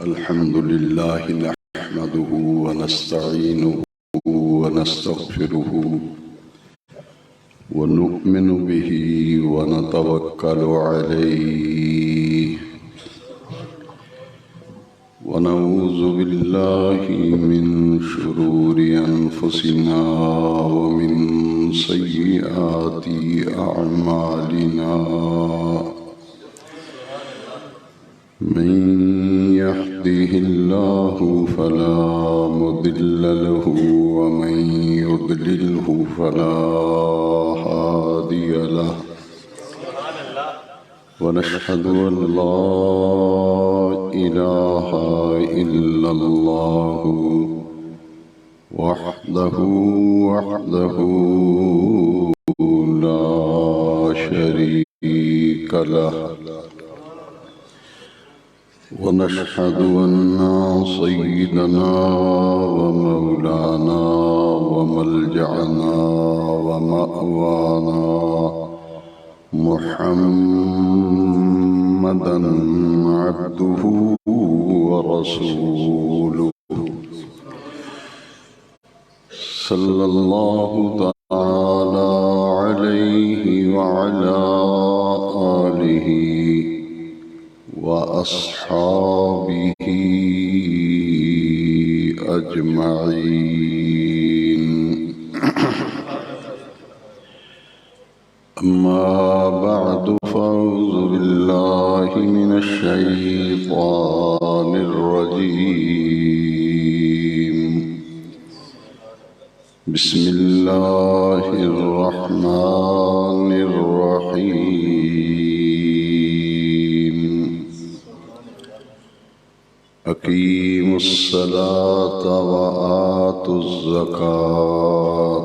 الحمد لله نحمده ونستعينه ونستغفره ونؤمن به ونتوكل عليه ونعوذ بالله من شرور أنفسنا ومن سيئات أعمالنا من يهده الله فلا مضل له ومن يضلله فلا هادي له ونشهد أن لا إله إلا الله وحده لا شريك له ونشهد أن سيدنا ومولانا وملجأنا ومأوانا محمدًا عبده ورسوله صلى الله تعالى عليه وعلى آله وأصحابه أجمعين. أما بعد فأعوذ بالله من الشيطان الرجيم. بسم الله الرحمن الرحيم. أقيموا الصلاة وآتوا الزكاة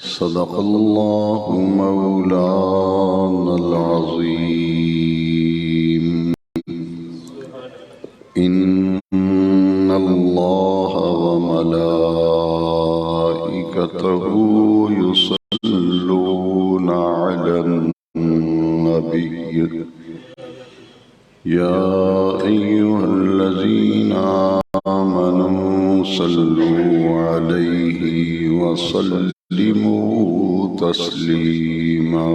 صدق الله مولانا العظيم. إن الله وملائكته يصلون على النبي يا أيها الذين آمنوا صلوا عليه وسلموا تسليما.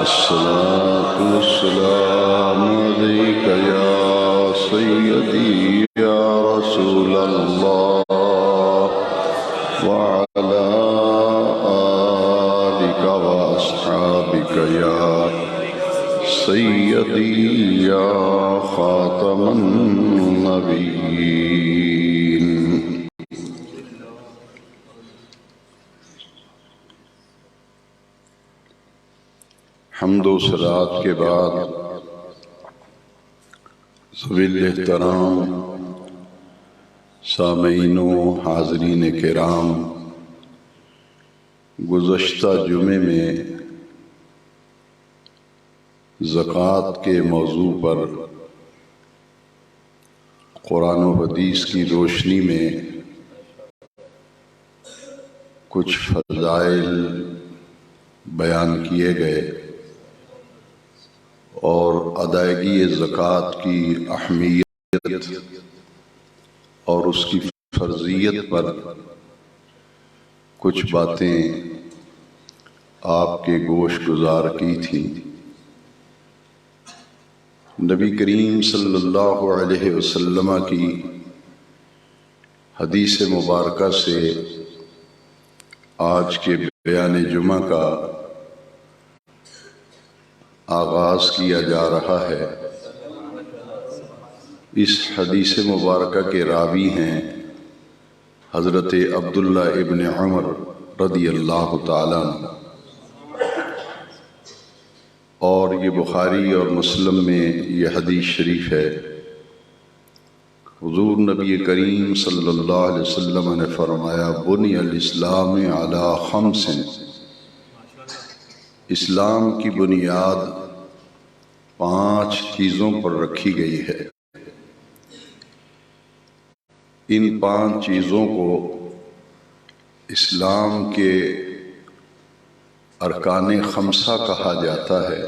الصلاة والسلام عليك يا سيدي يا رسول الله وعلى آلك وأصحابك يا سيدي يا خاتم النبيين. حمد و صلات کے بعد ذویل احترام سامعین و حاضرین کرام، گزشتہ جمعے میں زکوٰۃ کے موضوع پر قرآن و حدیث کی روشنی میں کچھ فضائل بیان کیے گئے اور ادائیگی زکوٰۃ کی اہمیت اور اس کی فرضیت پر کچھ باتیں آپ کے گوش گزار کی تھیں۔ نبی کریم صلی اللہ علیہ وسلم کی حدیث مبارکہ سے آج کے بیان جمعہ کا آغاز کیا جا رہا ہے۔ اس حدیث مبارکہ کے راوی ہیں حضرت عبداللہ ابن عمر رضی اللہ تعالیٰ عنہ، اور یہ بخاری اور مسلم میں یہ حدیث شریف ہے۔ حضور نبی کریم صلی اللہ علیہ وسلم نے فرمایا بنی الاسلام علی خمس، اسلام کی بنیاد 5 چیزوں پر رکھی گئی ہے۔ ان 5 چیزوں کو اسلام کے ارکان خمسہ کہا جاتا ہے۔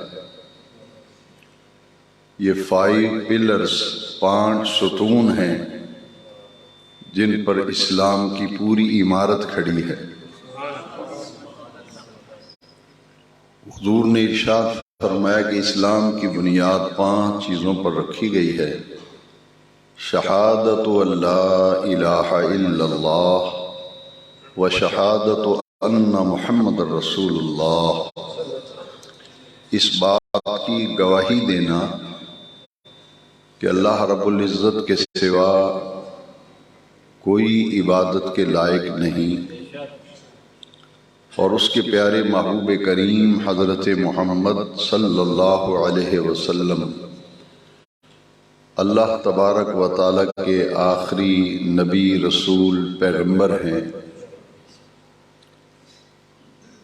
یہ 5 پلرز، 5 ستون ہیں جن پر اسلام کی پوری عمارت کھڑی ہے۔ حضور نے ارشاد فرمایا کہ اسلام کی بنیاد 5 چیزوں پر رکھی گئی ہے: شہادت اللہ الہ الا اللہ و شہادت ان محمد رسول اللہ، اس بات کی گواہی دینا کہ اللہ رب العزت کے سوا کوئی عبادت کے لائق نہیں، اور اس کے پیارے محبوب کریم حضرت محمد صلی اللہ علیہ وسلم اللہ تبارک و تعالیٰ کے آخری نبی، رسول، پیغمبر ہیں۔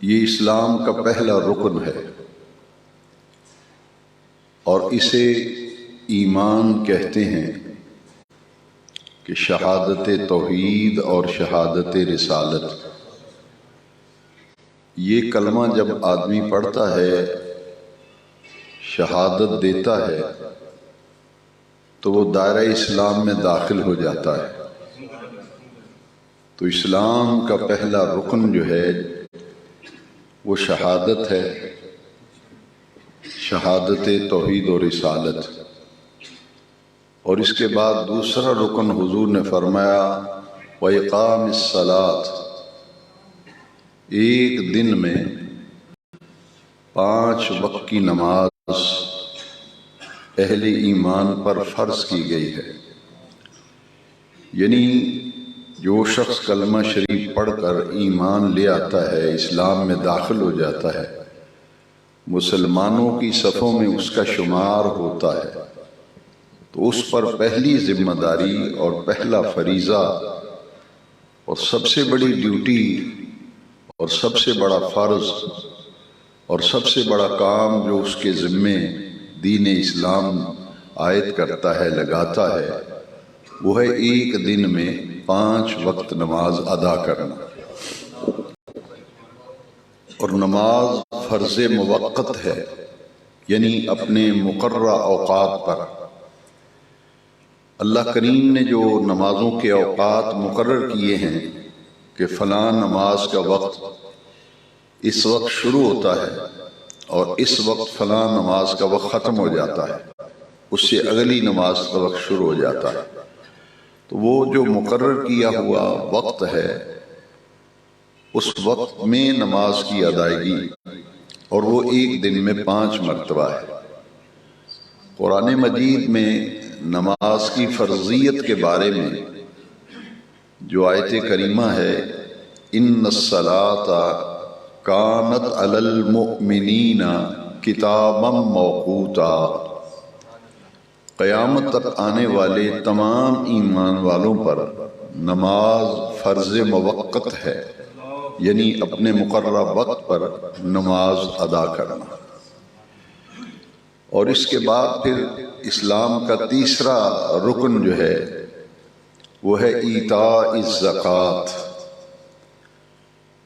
یہ اسلام کا پہلا رکن ہے اور اسے ایمان کہتے ہیں کہ شہادت توحید اور شہادت رسالت۔ یہ کلمہ جب آدمی پڑھتا ہے، شہادت دیتا ہے، تو وہ دائرہ اسلام میں داخل ہو جاتا ہے۔ تو اسلام کا پہلا رکن جو ہے وہ شہادت ہے، شہادت توحید و رسالت۔ اور اس کے بعد دوسرا رکن حضور نے فرمایا وَإِقَامِ الصَّلَاةِ، ایک دن میں 5 وقت کی نماز اہل ایمان پر فرض کی گئی ہے۔ یعنی جو شخص کلمہ شریف پڑھ کر ایمان لے آتا ہے، اسلام میں داخل ہو جاتا ہے، مسلمانوں کی صفوں میں اس کا شمار ہوتا ہے، تو اس پر پہلی ذمہ داری اور پہلا فریضہ اور سب سے بڑی ڈیوٹی اور سب سے بڑا فرض اور سب سے بڑا کام جو اس کے ذمے دین اسلام عائد کرتا ہے، لگاتا ہے، وہ ہے ایک دن میں 5 وقت نماز ادا کرنا۔ اور نماز فرض موقت ہے، یعنی اپنے مقررہ اوقات پر۔ اللہ کریم نے جو نمازوں کے اوقات مقرر کیے ہیں کہ فلاں نماز کا وقت اس وقت شروع ہوتا ہے اور اس وقت فلاں نماز کا وقت ختم ہو جاتا ہے، اس سے اگلی نماز کا وقت شروع ہو جاتا ہے، تو وہ جو مقرر کیا ہوا وقت ہے، اس وقت میں نماز کی ادائیگی، اور وہ ایک دن میں 5 مرتبہ ہے۔ قرآن مجید میں نماز کی فرضیت کے بارے میں جو آیت کریمہ ہے ان الصلاۃ کانت علی المؤمنین کتابا موقوتا، قیامت تک آنے والے تمام ایمان والوں پر نماز فرض موقت ہے، یعنی اپنے مقررہ وقت پر نماز ادا کرنا۔ اور اس کے بعد پھر اسلام کا تیسرا رکن جو ہے وہ ہے ایتاء الزکوٰۃ،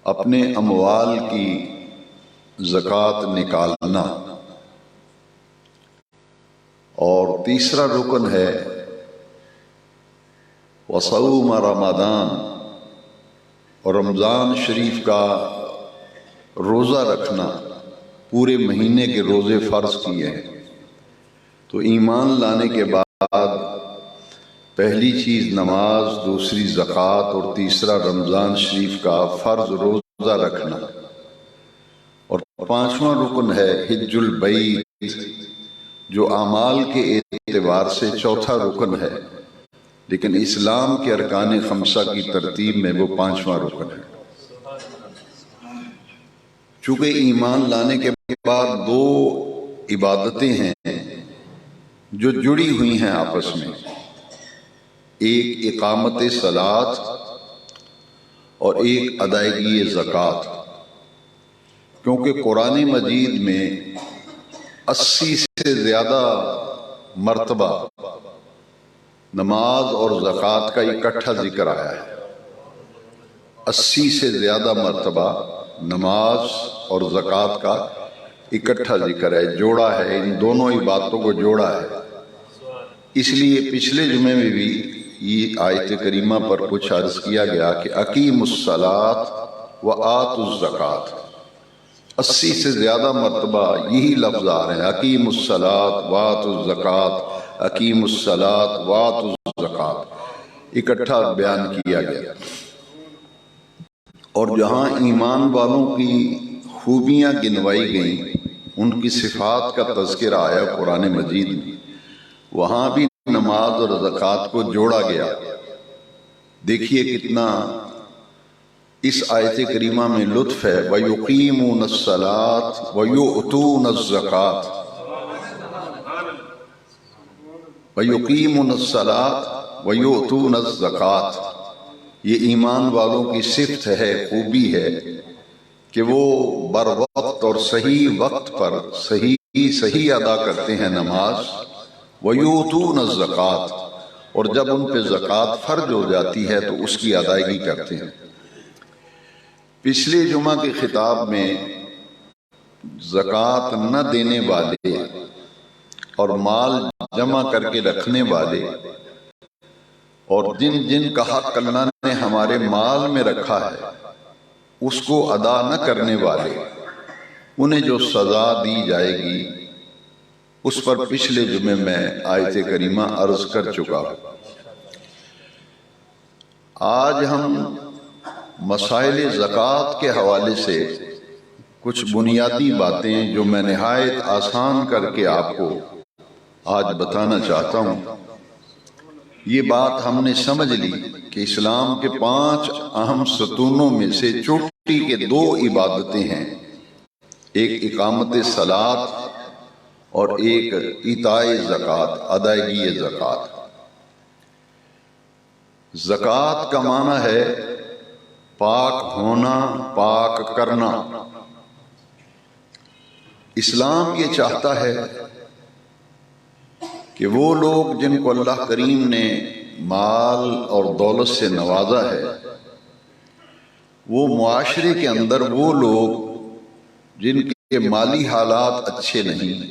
اپنے اموال کی زکوٰۃ نکالنا۔ اور تیسرا رکن ہے وصوم رمضان، اور رمضان شریف کا روزہ رکھنا، پورے مہینے کے روزے فرض کیے ہیں۔ تو ایمان لانے کے بعد پہلی چیز نماز، دوسری زکوٰۃ، اور تیسرا رمضان شریف کا فرض روزہ رکھنا۔ اور 5واں رکن ہے حج البیت، جو اعمال کے اعتبار سے چوتھا رکن ہے، لیکن اسلام کے ارکان خمسہ کی ترتیب میں وہ 5واں رکن ہے۔ چونکہ ایمان لانے کے بعد 2 عبادتیں ہیں جو جڑی ہوئی ہیں آپس میں، ایک اقامت صلاۃ اور ایک ادائیگی زکوٰۃ۔ کیونکہ قرآن مجید میں 80 سے زیادہ مرتبہ نماز اور زکوٰۃ کا اکٹھا ذکر آیا ہے۔ 80 سے زیادہ مرتبہ نماز اور زکوٰۃ کا اکٹھا ذکر ہے، جوڑا ہے، ان دونوں عبادتوں کو جوڑا ہے۔ اس لیے پچھلے جمعے میں بھی یہ آیت کریمہ پر کچھ عرض کیا گیا کہ اقیموا الصلاۃ وآتوا الزکوٰۃ، 80 سے زیادہ مرتبہ یہی لفظ آ رہے ہیں، اقیموا الصلاۃ وآتوا الزکوٰۃ، اقیموا الصلاۃ وآتوا الزکوٰۃ، اکٹھا بیان کیا گیا۔ اور جہاں ایمان والوں کی خوبیاں گنوائی گئیں، ان کی صفات کا تذکرہ آیا قرآن مجید میں، وہاں بھی نماز اور زکوٰۃ کو جوڑا گیا۔ دیکھیے کتنا اس آیت کریمہ میں لطف ہے، وَيُقِيمُونَ الصَّلَاةَ وَيُؤْتُونَ الزَّكَاةَ، وَيُقِيمُونَ الصَّلَاةَ وَيُؤْتُونَ الزَّكَاةَ، یہ ایمان والوں کی صفت ہے، خوبی ہے کہ وہ بر وقت اور صحیح وقت پر صحیح ادا کرتے ہیں نماز، وَيُؤْتُونَ الزَّكَاةَ، اور جب ان پہ زکوٰۃ فرض ہو جاتی ہے تو اس کی ادائیگی کرتے ہیں۔ پچھلے جمعہ کے خطاب میں زکوٰۃ نہ دینے والے اور مال جمع کر کے رکھنے والے اور جن جن کا حق اللہ نے ہمارے مال میں رکھا ہے اس کو ادا نہ کرنے والے، انہیں جو سزا دی جائے گی اس پر پچھلے جمعے میں آیت کریمہ عرض کر چکا ہوں۔ آج ہم مسائل زکوٰۃ کے حوالے سے کچھ بنیادی باتیں جو میں نہایت آسان کر کے آپ کو آج بتانا چاہتا ہوں۔ یہ بات ہم نے سمجھ لی کہ اسلام کے 5 اہم ستونوں میں سے چوٹی کے 2 عبادتیں ہیں، ایک اقامت صلاۃ اور ایک ایتاء زکوٰۃ، ادائیگی زکوٰۃ۔ زکوٰۃ کا معنی ہے پاک ہونا، پاک کرنا۔ اسلام یہ چاہتا ہے کہ وہ لوگ جن کو اللہ کریم نے مال اور دولت سے نوازا ہے، وہ معاشرے کے اندر وہ لوگ جن کے مالی حالات اچھے نہیں،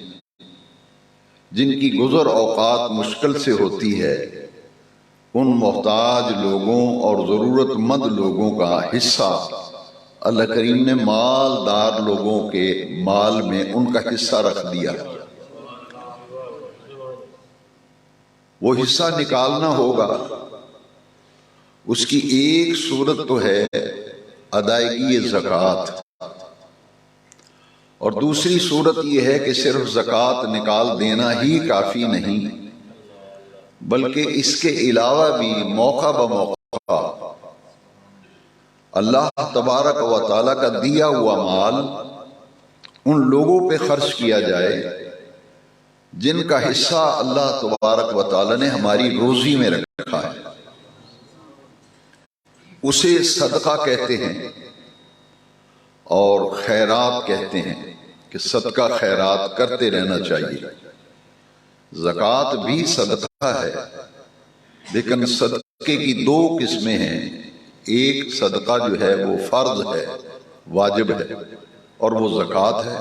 جن کی گزر اوقات مشکل سے ہوتی ہے، ان محتاج لوگوں اور ضرورت مند لوگوں کا حصہ اللہ کریم نے مالدار لوگوں کے مال میں ان کا حصہ رکھ دیا۔ وہ حصہ نکالنا ہوگا، اس کی ایک صورت تو ہے ادائیگی زکوٰۃ، اور دوسری صورت یہ ہے کہ صرف زکوٰۃ نکال دینا ہی کافی نہیں، بلکہ اس کے علاوہ بھی موقع بموقع اللہ تبارک و تعالیٰ کا دیا ہوا مال ان لوگوں پہ خرچ کیا جائے جن کا حصہ اللہ تبارک و تعالیٰ نے ہماری روزی میں رکھا ہے۔ اسے صدقہ کہتے ہیں اور خیرات کہتے ہیں کہ صدقہ خیرات کرتے رہنا چاہیے۔ زکوٰۃ بھی صدقہ ہے، لیکن صدقے کی 2 قسمیں ہیں، ایک صدقہ جو ہے وہ فرض ہے، واجب ہے، اور وہ زکوٰۃ ہے۔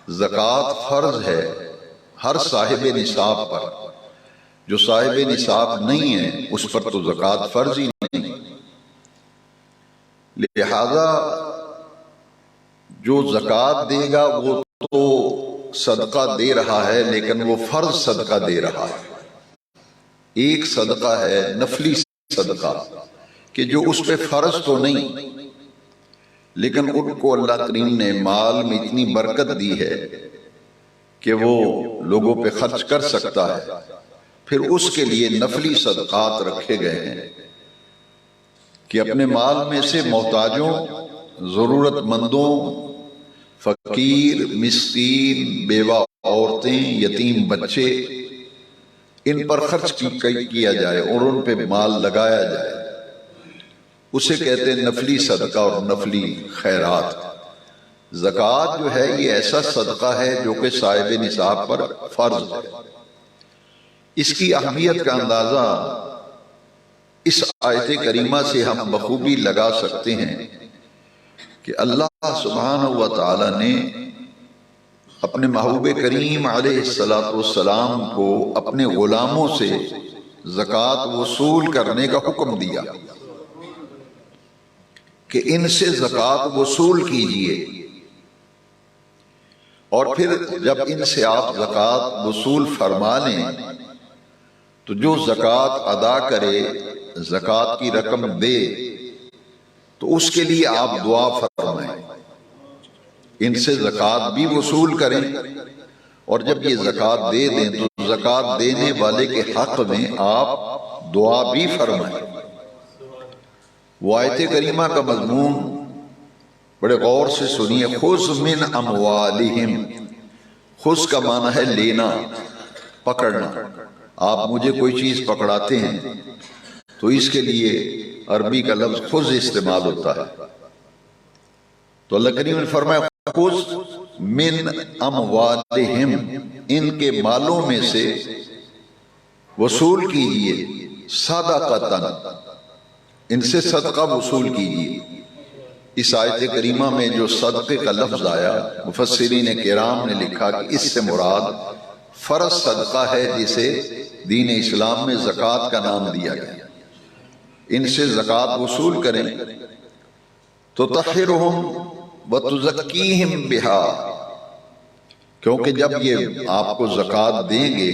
زکوٰۃ فرض ہے ہر صاحب نصاب پر، جو صاحب نصاب نہیں ہے اس پر تو زکوٰۃ فرض ہی نہیں۔ لہذا جو زکوٰۃ دے گا وہ تو صدقہ دے رہا ہے، لیکن وہ فرض صدقہ دے رہا ہے۔ ایک صدقہ ہے نفلی صدقہ کہ جو اس پہ فرض تو نہیں، لیکن ان کو اللہ کریم نے مال میں اتنی برکت دی ہے کہ وہ لوگوں پہ خرچ کر سکتا ہے، پھر اس کے لیے نفلی صدقات رکھے گئے ہیں کہ اپنے مال میں سے محتاجوں، ضرورت مندوں، فقیر، مسکین، بیوہ عورتیں، یتیم بچے، ان پر خرچ کیا جائے اور ان پہ مال لگایا جائے۔ اسے کہتے ہیں نفلی صدقہ اور نفلی خیرات۔ زکوٰۃ جو ہے یہ ایسا صدقہ ہے جو کہ صاحب نصاب پر فرض ہے۔ اس کی اہمیت کا اندازہ اس آیت کریمہ سے ہم بخوبی لگا سکتے ہیں کہ اللہ سبحانہ و تعالی نے اپنے محبوب کریم علیہ السلام کو اپنے غلاموں سے زکوٰۃ وصول کرنے کا حکم دیا کہ ان سے زکوٰۃ وصول کیجئے، اور پھر جب ان سے آپ زکوٰۃ وصول فرما لیں تو جو زکوٰۃ ادا کرے، زکوٰۃ کی رقم دے، تو اس کے لیے آپ دعا فرمائیں، ان سے زکوٰۃ بھی وصول کریں، اور جب یہ زکوٰۃ دے دیں تو زکوٰۃ دینے والے کے حق میں آپ دعا بھی فرمائیں۔ وہ آیت کریمہ کا مضمون بڑے غور سے سنیے۔ خذ من اموالہم، خذ کا معنی ہے لینا، پکڑنا۔ آپ مجھے کوئی چیز پکڑاتے ہیں تو اس کے لیے عربی کا لفظ خذ استعمال ہوتا ہے، تو اللہ کریم نے فرمایا خذ من اموالہم، ان کے مالوں میں سے وصول کیجئے، صدقۃ، ان سے صدقہ وصول کیجئے۔ اس آیت کریمہ میں جو صدقے کا لفظ آیا، مفسرین کرام نے لکھا کہ اس سے مراد فرض صدقہ ہے جسے دین اسلام میں زکوٰۃ کا نام دیا گیا۔ ان سے زکوٰۃ وصول کریں تو تطہرہم وتزکیہم بہا، کیونکہ جب یہ آپ کو زکوٰۃ دیں گے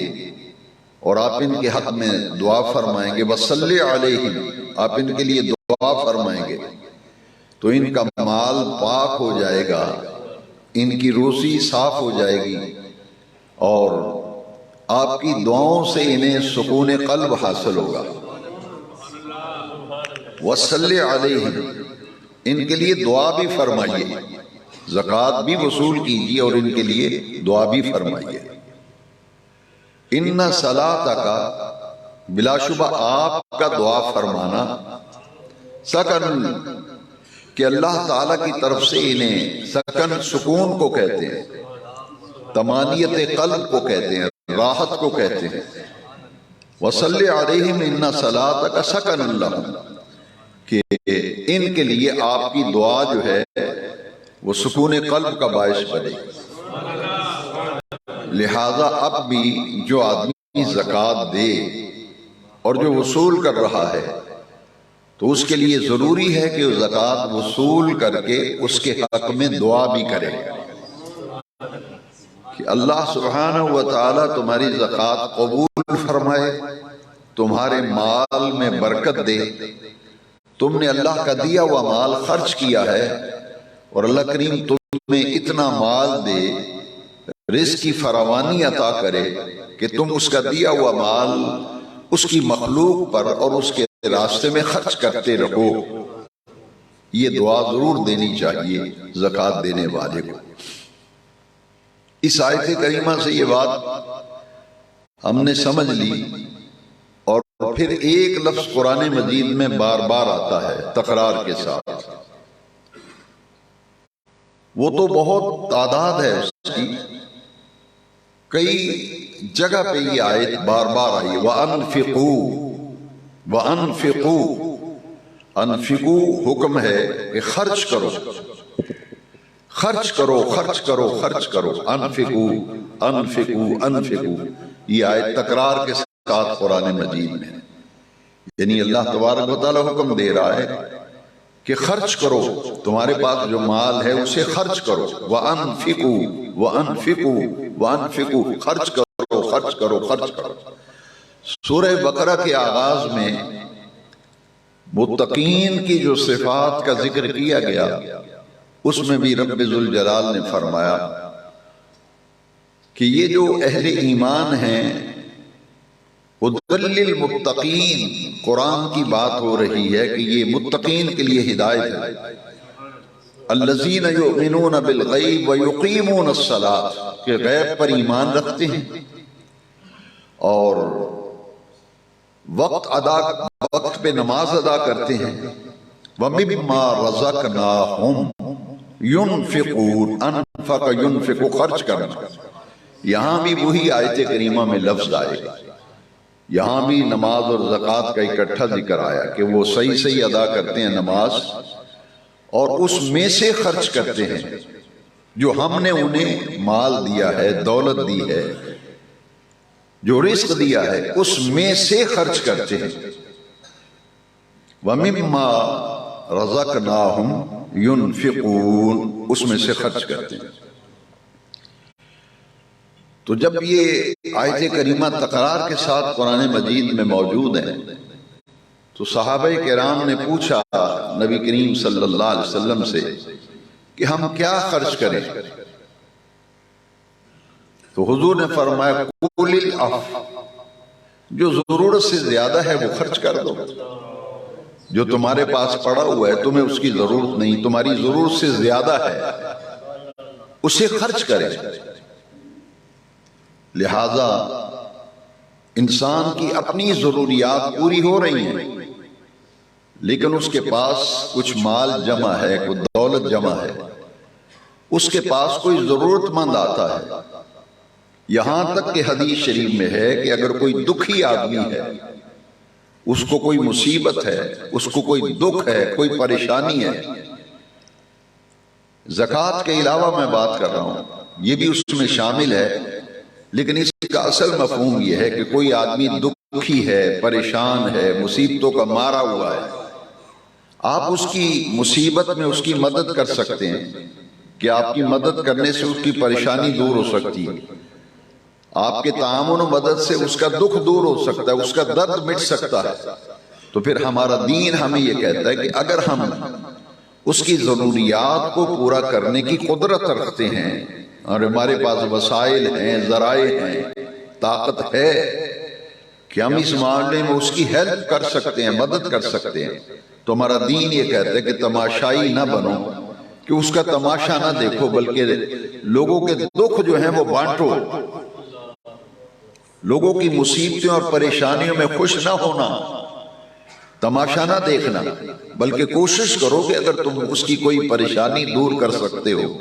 اور آپ ان کے حق میں دعا فرمائیں گے، وصلی علیہم، آپ ان کے لیے دعا فرمائیں گے، تو ان کا مال پاک ہو جائے گا، ان کی روزی صاف ہو جائے گی، اور آپ کی دعاؤں سے انہیں سکون قلب حاصل ہوگا۔ وصلی علیہم، ان کے لیے دعا بھی فرمائیے، زکوٰۃ بھی وصول کیجیے اور ان کے لیے دعا بھی فرمائیے۔ ان صلاتک، بلا شبہ آپ کا دعا فرمانا، سکن، کہ اللہ تعالیٰ کی طرف سے انہیں، سکن سکون کو کہتے ہیں، طمانیت قلب کو کہتے ہیں، راحت کو کہتے ہیں۔ وصلی علیہم ان صلاتک سکن لہم، کہ ان کے لیے آپ کی دعا جو ہے وہ سکون قلب کا باعث بنے۔ لہذا اب بھی جو آدمی زکوٰۃ دے اور جو وصول کر رہا ہے تو اس کے لیے ضروری ہے کہ وہ زکوٰۃ وصول کر کے اس کے حق میں دعا بھی کرے کہ اللہ سبحانہ و تعالیٰ تمہاری زکوٰۃ قبول فرمائے، تمہارے مال میں برکت دے، تم نے اللہ کا دیا ہوا مال خرچ کیا ہے، اور اللہ کریم تمہیں اتنا مال دے، رزق کی فراوانی عطا کرے کہ تم اس کا دیا ہوا مال اس کی مخلوق پر اور اس کے راستے میں خرچ کرتے رہو۔ یہ دعا ضرور دینی چاہیے زکوٰۃ دینے والے کو۔ اس آیت کریمہ سے یہ بات ہم نے سمجھ لی، اور پھر ایک لفظ قرآن مجید میں بار بار آتا ہے تکرار کے ساتھ، وہ تو بہت تعداد ہے اس کی، کئی جگہ پہ یہ آیت بار بار آئی۔ وَأَنفِقُوا، وَأَنفِقُوا، انفقوا حکم ہے کہ خرچ کرو، خرچ کرو، خرچ کرو، خرچ کرو، انفقوا، انفقوا، انفقوا، یہ آیت تکرار کے ساتھ قرآن مجید میں، یعنی اللہ تبارک و تعالیٰ حکم دے رہا ہے کہ خرچ کرو، تمہارے پاس جو مال ہے اسے خرچ کرو۔ وَأَنفِقُوا، وَأَنفِقُوا، وَأَنفِقُوا، خرچ کرو، خرچ کرو، خرچ کرو۔ سورہ بقرہ کے آغاز میں متقین کی جو صفات کا ذکر کیا گیا، اس میں بھی رب ذوالجلال نے فرمایا کہ یہ جو اہل ایمان ہیں، وَذَلِّ الْمُتَّقِينَ، قرآن کی بات ہو رہی ہے کہ یہ متقین کے لیے ہدایت ہے۔ الَّذِينَ يُؤْمِنُونَ بِالْغَيْبِ وَيُقِيمُونَ الصَّلَاةَ، کہ غیب پر ایمان رکھتے ہیں اور وقت پہ نماز ادا کرتے ہیں۔ وَمِمَّا رَزَقْنَاهُمْ يُنْفِقُونَ، انفق ينفق، خرچ کرنا۔ یہاں بھی وہی آیت کریمہ میں لفظ آئے گا، یہاں بھی نماز اور زکوٰۃ کا اکٹھا ذکر آیا کہ وہ صحیح ادا کرتے ہیں نماز اور اس میں سے خرچ کرتے ہیں۔ جو ہم نے انہیں مال دیا ہے، دولت دی ہے، جو رزق دیا ہے، اس میں سے خرچ کرتے ہیں۔ وَمِمَّا رَزَقْنَاهُمْ يُنْفِقُونَ، اس میں سے خرچ کرتے ہیں۔ تو جب یہ آیت کریمہ تکرار کے ساتھ قرآن مجید میں موجود ہے تو صحابہ کرام نے پوچھا نبی کریم صلی اللہ علیہ وسلم سے کہ ہم کیا خرچ کریں؟ تو حضور نے فرمایا قُلِ الْعَفْوَ، جو ضرورت سے زیادہ ہے وہ خرچ کر دو۔ جو تمہارے پاس پڑا ہوا ہے تمہیں اس کی ضرورت نہیں، تمہاری ضرورت سے زیادہ ہے، اسے خرچ کرے۔ لہذا انسان کی اپنی ضروریات پوری ہو رہی ہیں، لیکن اس کے پاس کچھ مال جمع ہے، کچھ دولت جمع ہے، اس کے پاس کوئی ضرورت مند آتا ہے، یہاں تک کہ حدیث شریف میں ہے کہ اگر کوئی دکھی آدمی ہے، اس کو کوئی مصیبت ہے، اس کو کوئی دکھ ہے، کوئی پریشانی ہے، زکوٰۃ کے علاوہ میں بات کر رہا ہوں، یہ بھی اس میں شامل ہے، لیکن اس کا اصل مفہوم یہ ہے کہ کوئی آدمی دکھی ہے، پریشان ہے، مصیبتوں کا مارا ہوا ہے، آپ اس کی مصیبت میں اس کی مدد کر سکتے ہیں کہ آپ کی مدد کرنے سے اس کی پریشانی دور ہو سکتی ہے، آپ کے تعاون و مدد سے اس کا دکھ دور ہو سکتا ہے، اس کا درد مٹ سکتا ہے۔ تو پھر ہمارا دین ہمیں یہ کہتا ہے کہ اگر ہم اس کی ضروریات کو پورا کرنے کی قدرت رکھتے ہیں اور ہمارے پاس وسائل ہیں، ذرائع ہیں، طاقت ہے کہ ہم اس معاملے میں اس کی ہیلپ کر سکتے ہیں، مدد کر سکتے ہیں، تو ہمارا دین یہ کہتا ہے کہ تماشائی نہ بنو، کہ اس کا تماشا نہ دیکھو، بلکہ لوگوں کے دکھ جو ہیں وہ بانٹو، لوگوں کی مصیبتوں اور پریشانیوں میں خوش نہ ہونا، تماشا نہ دیکھنا، بلکہ کوشش کرو کہ اگر تم اس کی کوئی پریشانی دور کر سکتے ہو،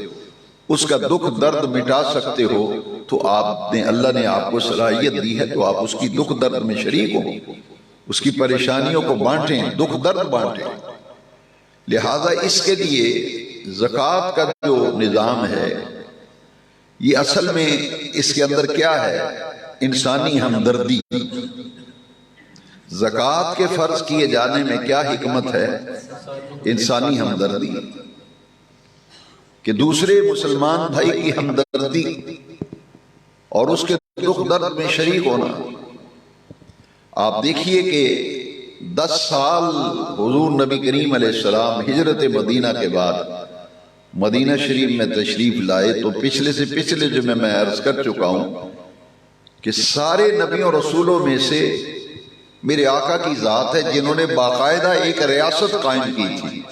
اس کا دکھ درد مٹا سکتے ہو، تو اللہ نے آپ کو صلاحیت دی ہے تو آپ اس کی دکھ درد میں شریک ہو، اس کی پریشانیوں کو بانٹیں، دکھ درد بانٹیں۔ لہذا اس کے لیے زکوٰۃ کا جو نظام ہے یہ اصل میں اس کے اندر کیا ہے؟ انسانی ہمدردی۔ زکوٰۃ کے فرض کیے جانے میں کیا حکمت ہے؟ انسانی ہمدردی، کہ دوسرے مسلمان بھائی کی ہمدردی اور اس کے دکھ درد میں شریک ہونا۔ آپ دیکھیے کہ 10 سال حضور نبی کریم علیہ السلام ہجرت مدینہ کے بعد مدینہ شریف میں تشریف لائے، تو پچھلے سے پچھلے جمعے میں عرض کر چکا ہوں کہ سارے نبیوں رسولوں میں سے میرے آقا کی ذات ہے جنہوں نے باقاعدہ ایک ریاست قائم کی تھی۔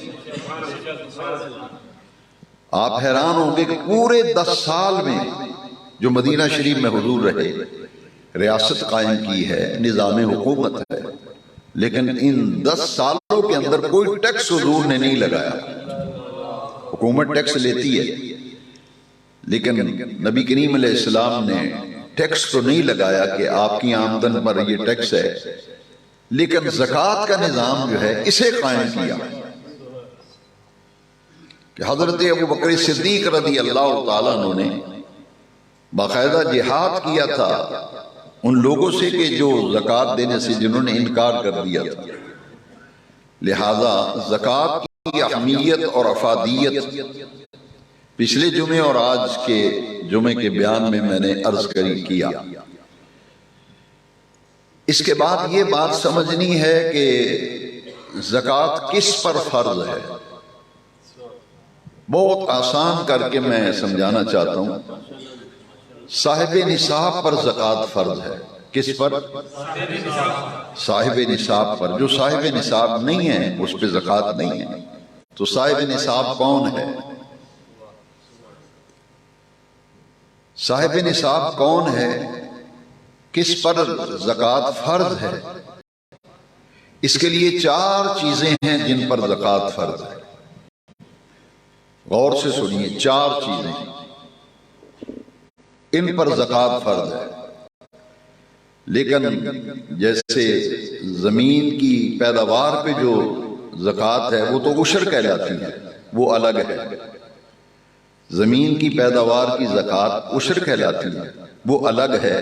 آپ حیران ہوں گے کہ پورے 10 سال میں جو مدینہ شریف میں حضور رہے، ریاست قائم کی ہے، نظام حکومت ہے، لیکن ان 10 سالوں کے اندر کوئی ٹیکس حضور نے نہیں لگایا۔ حکومت ٹیکس لیتی ہے، لیکن نبی کریم علیہ السلام نے ٹیکس تو نہیں لگایا کہ آپ کی آمدن پر یہ ٹیکس ہے، لیکن زکوٰۃ کا نظام جو ہے اسے قائم کیا کہ حضرت ابوبکر صدیق رضی اللہ تعالیٰ عنہ نے باقاعدہ جہاد کیا تھا ان لوگوں سے کہ جو زکوٰۃ دینے سے جنہوں نے انکار کر دیا تھا۔ لہذا زکوٰۃ کی اہمیت اور افادیت پچھلے جمعے اور آج کے جمعے کے بیان میں میں نے عرض کیا۔ اس کے بعد یہ بات سمجھنی ہے کہ زکوٰۃ کس پر فرض ہے۔ بہت آسان کر کے میں سمجھانا چاہتا ہوں، صاحب نصاب پر زکوٰۃ فرض ہے۔ کس پر؟ صاحب نصاب پر۔ جو صاحب نصاب نہیں ہے اس پہ زکوٰۃ نہیں ہے۔ تو صاحب نصاب کون ہے؟ صاحب نصاب کون ہے؟ کس پر زکوٰۃ فرض ہے؟ اس کے لیے 4 چیزیں ہیں جن پر زکوٰۃ فرض ہے۔ غور سے سنیے، 4 چیزیں ان پر زکوٰۃ فرض ہے۔ لیکن جیسے زمین کی پیداوار پہ جو زکوٰۃ ہے وہ تو عشر کہلاتی ہے، وہ الگ ہے۔ زمین کی پیداوار کی زکوٰۃ عشر کہلاتی ہے، وہ الگ ہے۔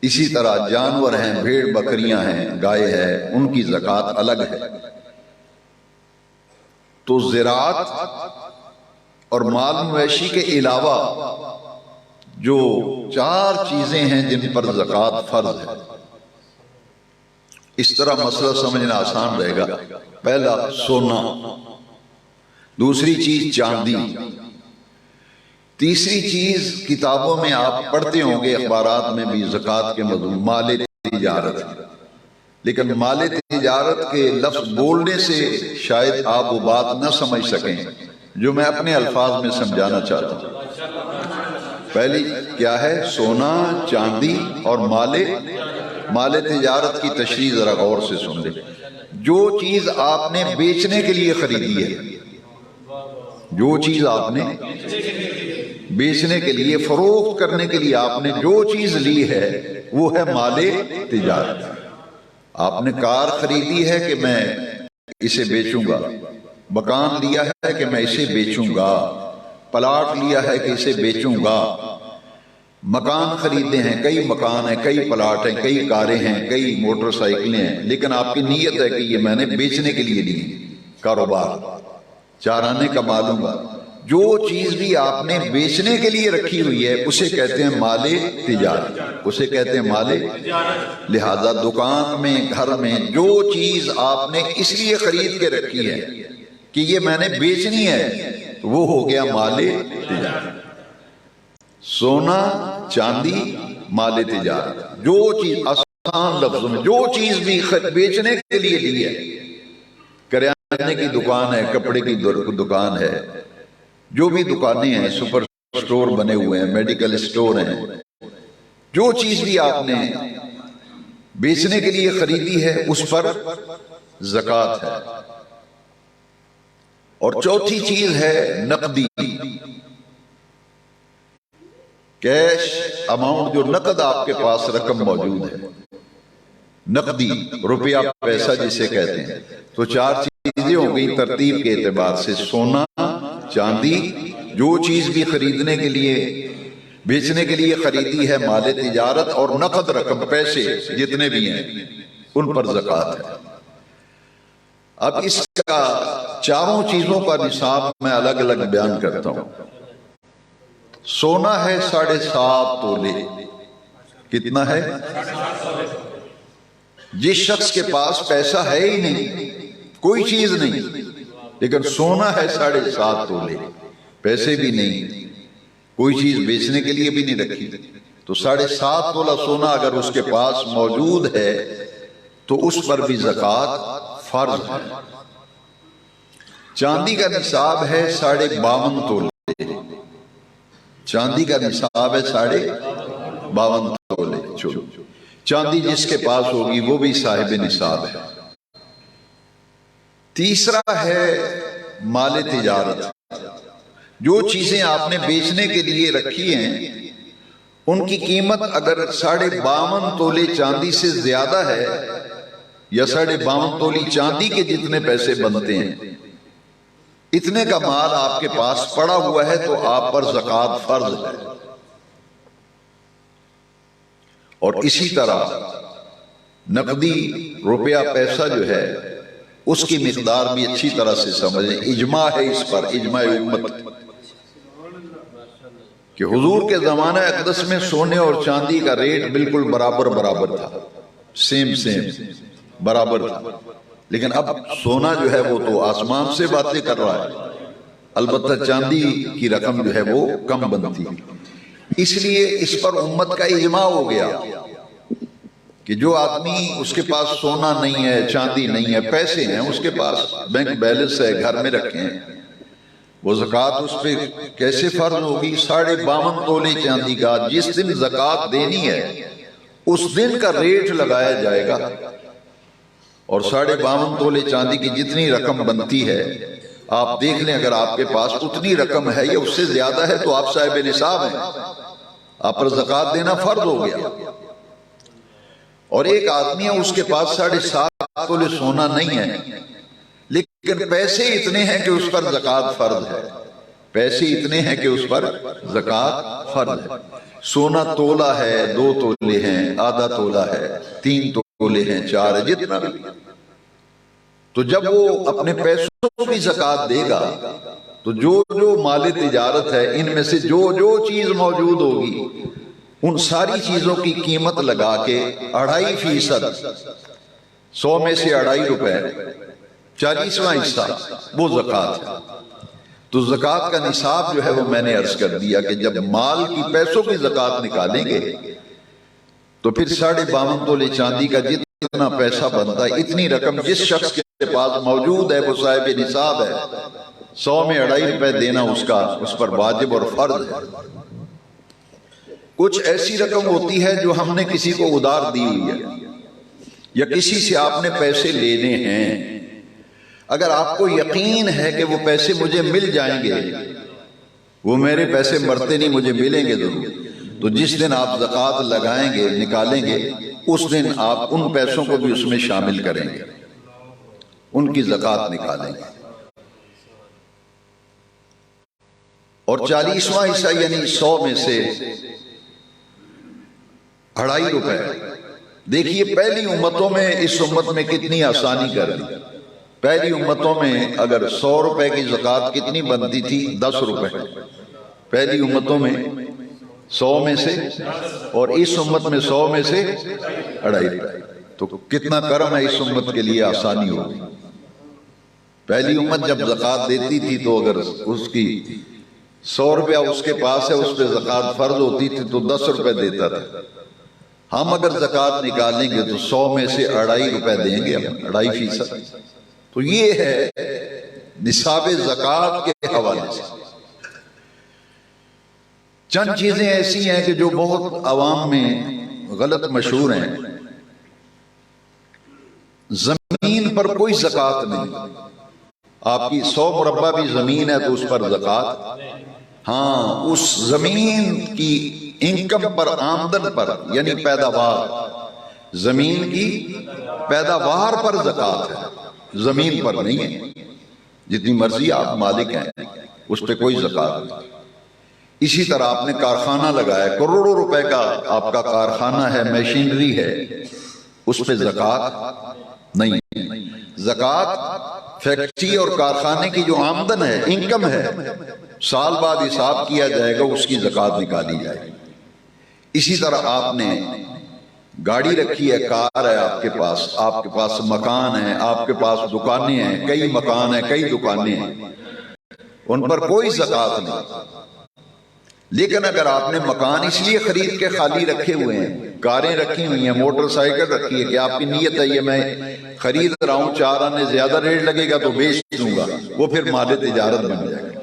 اسی طرح جانور ہیں، بھیڑ بکریاں ہیں، گائے ہے، ان کی زکوٰۃ الگ ہے۔ تو زراعت اور مال مویشی کے علاوہ جو 4 چیزیں ہیں جن پر زکوٰۃ فرض ہے، اس طرح مسئلہ سمجھنا آسان رہے گا۔ پہلا سونا، دوسری چیز چاندی، تیسری چیز کتابوں میں آپ پڑھتے ہوں گے، اخبارات میں بھی زکوٰۃ کے مضمون مال تجارت، لیکن مال تجارت کے لفظ بولنے سے شاید آپ وہ بات نہ سمجھ سکیں جو میں اپنے الفاظ میں سمجھانا چاہتا ہوں۔ پہلی کیا ہے؟ سونا، چاندی اور مال تجارت کی تشریح ذرا غور سے سن لیں۔ جو چیز آپ نے بیچنے کے لیے خریدی ہے، جو چیز آپ نے بیچنے کے لیے، فروخت کرنے کے لیے آپ نے جو چیز لی ہے وہ ہے مال تجارت۔ آپ نے کار خریدی ہے کہ میں اسے بیچوں گا، مکان لیا ہے کہ میں اسے بیچوں گا، پلاٹ لیا ہے کہ اسے بیچوں گا۔ مکان خریدے ہیں، کئی مکان ہیں، کئی پلاٹ ہیں، کئی کاریں ہیں، کئی موٹر سائیکلیں ہیں، لیکن آپ کی نیت ہے کہ یہ میں نے بیچنے کے لیے لی، کاروبار 4 آنے کما لوں گا۔ جو چیز بھی آپ نے بیچنے کے لیے رکھی ہوئی ہے اسے کہتے ہیں مال تجارت، اسے کہتے ہیں مال۔ لہذا دکان میں، گھر میں جو چیز آپ نے اس لیے خرید کے رکھی ہے کہ یہ میں نے بیچنی ہے، وہ ہو گیا مال تجارت۔ سونا، چاندی، مال تجارت، جو چیز، آسان لفظوں میں جو چیز بھی بیچنے کے لیے لی ہے، کریانے کی دکان ہے، کپڑے کی دکان ہے، جو بھی دکانیں ہیں، سپر سٹور بنے ہوئے ہیں، میڈیکل سٹور ہیں، جو چیز بھی آپ نے بیچنے کے لیے خریدی ہے اس پر زکوٰۃ ہے۔ اور چوتھی چیز ہے نقدی، کیش اماؤنٹ، جو نقد آپ کے پاس رقم موجود ہے، نقدی، روپیہ پیسہ جسے کہتے ہیں۔ تو 4 چیزیں ہو گئی ترتیب کے اعتبار سے، سونا، چاندی، جو چیز بھی خریدنے کے لیے، بیچنے کے لیے خریدی ہے، مال تجارت، اور نقد رقم، پیسے جتنے بھی ہیں ان پر زکوٰۃ ہے۔ اب اس کا 4 چیزوں کا نصاب میں الگ الگ بیان کرتا ہوں۔ سونا ہے 7.5 تولے، کتنا ہے؟ جس شخص کے پاس پیسہ ہے ہی نہیں، کوئی چیز نہیں، لیکن سونا ہے 7.5 تولے، پیسے بھی نہیں، کوئی چیز بیچنے کے لیے بھی نہیں رکھی، تو 7.5 تولہ سونا اگر اس کے پاس موجود ہے تو اس پر بھی زکوٰۃ فرض ہے۔ چاندی کا نصاب ہے 52.5 تولے، چاندی کا نصاب ہے 52.5 تولے۔ چاندی جس کے پاس ہوگی وہ بھی صاحب نصاب ہے۔ تیسرا ہے مال تجارت، جو چیزیں آپ نے بیچنے کے لیے رکھی ہیں ان کی قیمت اگر 52.5 تولے چاندی سے زیادہ ہے، یا 52.5 تولی چاندی کے جتنے پیسے بنتے ہیں، اتنے کا مال آپ کے پاس پڑا ہوا ہے تو آپ پر زکوٰۃ فرض ہے۔ اور اسی طرح نقدی، روپیہ پیسہ جو ہے، اس کی مقدار بھی اچھی طرح سے سمجھیں۔ اجماع ہے اس پر، اجماع امت، کہ حضور کے زمانہ اقدس میں سونے اور چاندی کا ریٹ بالکل برابر تھا، سیم برابر تھا، لیکن اب سونا جو ہے وہ تو آسمان سے باتیں کر رہا ہے، البتہ چاندی کی رقم جو ہے وہ کم بنتی ہے۔ اس لیے اس پر امت کا اجماع ہو گیا کہ جو آدمی، اس کے پاس سونا نہیں ہے، چاندی نہیں ہے، پیسے ہیں اس کے پاس، بینک بیلنس ہے، گھر میں رکھے ہیں، وہ زکوٰۃ اس پہ کیسے فرض ہوگی؟ 52.5 تولے چاندی کا جس دن زکوٰۃ دینی ہے اس دن کا ریٹ لگایا جائے گا، اور 52.5 تولے چاندی کی جتنی رقم بنتی ہے آپ دیکھ لیں، اگر آپ کے پاس اتنی رقم ہے یا اس سے زیادہ ہے تو آپ صاحب نصاب ہیں، آپ پر زکوٰۃ دینا فرض ہو گیا۔ اور ایک آدمی ہے، اس کے پاس 7.5 تولے سونا نہیں ہے، لیکن پیسے اتنے ہیں کہ اس پر زکوٰۃ فرض ہے، پیسے اتنے ہیں کہ اس پر زکوٰۃ فرض ہے. سونا تولا ہے، 2 تولے ہیں، آدھا تولا ہے، 3 تولے ہیں، 4 ہے، جتنا بھی. تو جب وہ اپنے پیسوں کی زکوٰۃ دے گا تو جو جو مال تجارت ہے ان میں سے جو جو چیز موجود ہوگی ان ساری چیزوں کی قیمت لگا کے 2.5%، 100 میں سے 2.5 روپے، 40واں حصہ وہ زکوٰۃ ہے. تو زکوٰۃ کا نصاب جو ہے وہ میں نے عرض کر دیا کہ جب مال کی پیسوں کی زکوٰۃ نکالیں گے تو پھر 52.5 تولے چاندی کا جتنا پیسہ بنتا ہے اتنی رقم جس شخص کے پاس موجود ہے وہ صاحب نصاب ہے. 100 میں 2.5 روپے دینا اس پر واجب اور فرض ہے. کچھ ایسی رقم ہوتی ہے جو ہم نے کسی کو ادھار دی ہوئی ہے یا کسی سے آپ نے پیسے لینے ہیں. اگر آپ کو یقین ہے کہ وہ پیسے مجھے مل جائیں گے، وہ میرے پیسے مرتے نہیں، مجھے ملیں گے ضرور، تو جس دن آپ زکوٰۃ لگائیں گے، نکالیں گے، اس دن آپ ان پیسوں کو بھی اس میں شامل کریں گے، ان کی زکوٰۃ نکالیں گے. اور 40واں حصہ یعنی 100 میں سے 2.5 روپے. دیکھیے پہلی امتوں میں، اس امت میں کتنی آسانی کر دی. پہلی امتوں میں اگر 100 روپے کی زکوٰۃ کتنی بنتی تھی؟ 10 روپے. پہلی امتوں میں 100 میں سے، اور اس امت میں 100 میں سے 2.5 روپے. تو کتنا کرم ہے اس امت کے لیے، آسانی ہوگی. پہلی امت جب زکوٰۃ دیتی تھی تو اگر اس کی 100 روپیہ اس کے پاس ہے، اس پہ زکوٰۃ فرض ہوتی تھی تو 10 روپے دیتا تھا. ہم اگر زکوٰۃ نکالیں گے تو 100 میں سے 2.5 روپے دیں گے، 2.5%. تو یہ ہے نصاب زکوٰۃ کے حوالے سے. چند چیزیں ایسی ہیں کہ جو بہت عوام میں غلط مشہور ہیں. زمین پر کوئی زکوٰۃ نہیں. آپ کی 100 مربع بھی زمین ہے تو اس پر زکوٰۃ، ہاں اس زمین کی انکم پر، آمدن پر، یعنی پیداوار، زمین کی پیداوار پر زکوٰۃ ہے، زمین پر نہیں ہے. جتنی مرضی آپ مالک ہیں اس پہ کوئی زکوٰۃ نہیں. اسی طرح آپ نے کارخانہ لگایا، کروڑوں روپے کا آپ کا کارخانہ ہے، مشینری ہے، اس پہ زکوٰۃ نہیں ہے. زکوٰۃ فیکٹری اور کارخانے کی جو آمدن ہے، انکم ہے، سال بعد حساب کیا جائے گا، اس کی زکوٰۃ نکالی جائے گی. اسی طرح آپ نے گاڑی رکھی ہے، کار ہے آپ کے پاس مکان ہے، آپ کے پاس دکانیں ہیں، کئی مکان ہیں، کئی دکانیں ہیں، ان پر کوئی زکوٰۃ نہیں. لیکن اگر آپ نے مکان اس لیے خرید کے خالی رکھے ہوئے ہیں، کاریں رکھی ہوئی ہیں، موٹر سائیکل رکھی ہے کہ آپ کی نیت ہے یہ میں خرید رہا ہوں، 4 آنے زیادہ ریٹ لگے گا تو بیچ دوں گا، وہ پھر مال تجارت بن جائے گا.